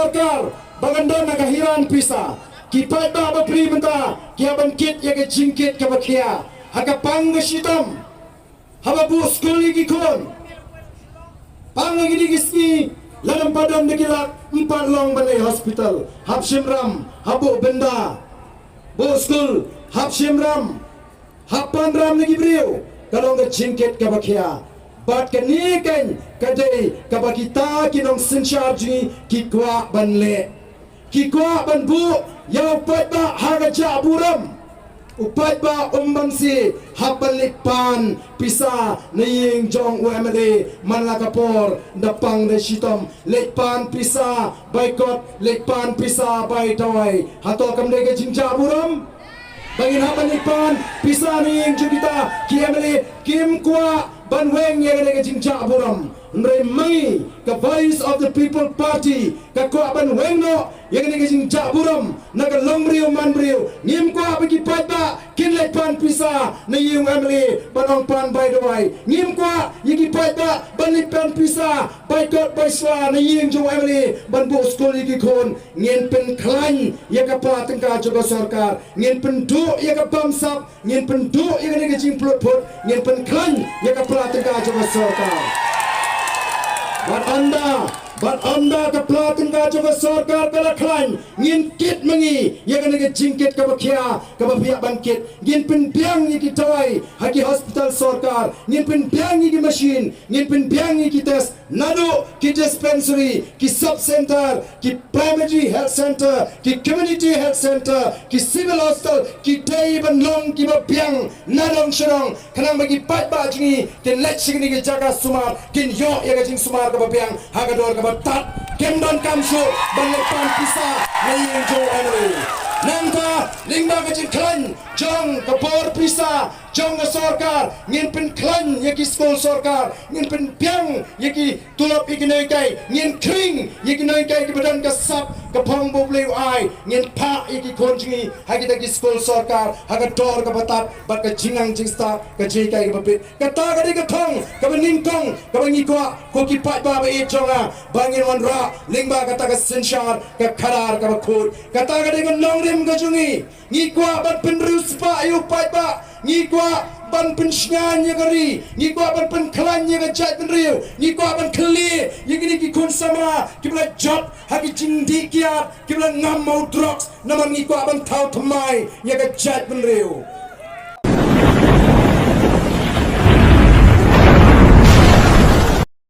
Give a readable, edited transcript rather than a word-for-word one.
sorkar baganda nagahiran pisa kipai ba bapri benta kia bangkit ya ke jingkit ke bakia hakapang gesitam hababu skul igi kon pang igi gisni ladam padam dikilak 4 long balai hospital hapsimram habu benda bo skul hapsimram hapan ram lagi beriu kalau ke jingkit ke bakia bat kani kan kadai kabakita kinong sincharji kikwa banle kikwa banbu ya upat ba hagaja buram upat ba umbangsi habalikpan pisa naying jong UMLA manlakapor dapang de shitom lekpan pisa baikot lekpan pisa bai tawai hato kamde ke jingja buram bangin habalikpan pisa naying jugita KMLA kim kwa banweng yang ada jingja buram Mremai ke Voice of the People Party ke kuat banweng no yang ada jingja buram naga lomriu manbriu ngim kuat bagi pada kinlek pan pisa na yung amli banong pan by the way ngim kuat yigi pada banlik pan pisa by god by swa na yung jong amli banbu skol yigi kon ngin pen klan ya ka pa tengka juga sarkar ngin pen du ya ka bamsap ngin pen du yang ada jing plot pot ngin pen klan ya ka pa tengka juga sarkar But anda ke pelatin ka juga sarkar kala klan ngin kit mengi yang ada jingkit ke bakia ke pihak bangkit ngin penbiang iki tawai haki hospital sarkar ngin penbiang iki mesin ngin penbiang iki tes nado ki dispensary ki sub center ki primary health center ki community health center ki civil hospital ki day ban long ki biang nadong serong kanang bagi pat ba jingi ken let signi ki jaga sumar ken yo ya jing sumar ke biang hagador ke tat kemdon kamsu banglepan pisa naying jo anoi nangka lingba ke klan jong kapor pisa jong ke sarkar ngin pen klan yaki skol sarkar ngin pen piang yaki tulap ikinai kai ngin kring yaki nai kai ke badan ke sap ke pong bobleu ai ngin pa yaki konjingi hagi taki skol sarkar haga dor ke batat bat ke jingang jingsta ke jikai ke bapit kata ke ke thong ke beningkong ke bangikwa ko ki pat ba e jonga bangin wan ra lingba kata ke senshar ke kharar ke bakut kata ke nongrim ke jungi ngikwa bat penrus pa ayu pat ba ngikwa ban pensyanya kari ngikwa ban penklannya ke jat penriu ngikwa ban keli yang ini kikun sama kibla job haki cindi kiat kibla ngamau drugs nama ngikwa ban tau temai ya ke jat penriu